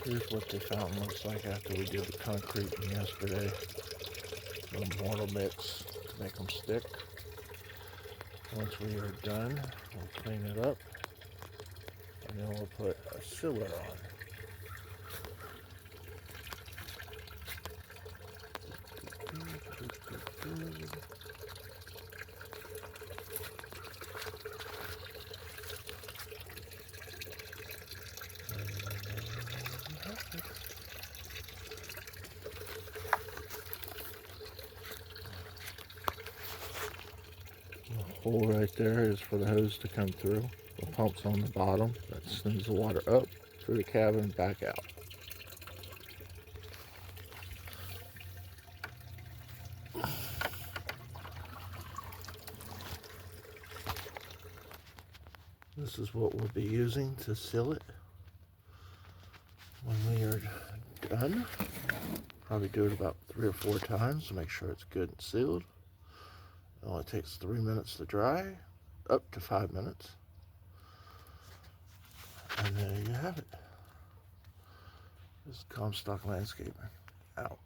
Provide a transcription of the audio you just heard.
Here's what the fountain looks like after we did the concrete yesterday. A little mortar mix to make them stick. Once we are done, we'll clean it up, and then we'll put a sealer on. The hole right there is for the hose to come through. The pump's on the bottom that sends the water up through the cabin back out. This is what we'll be using to seal it when we are done. Probably do it about 3 or 4 times to make sure it's good and sealed. It only takes 3 minutes to dry, up to 5 minutes. And there you have it. This is Comstock Landscaping, out.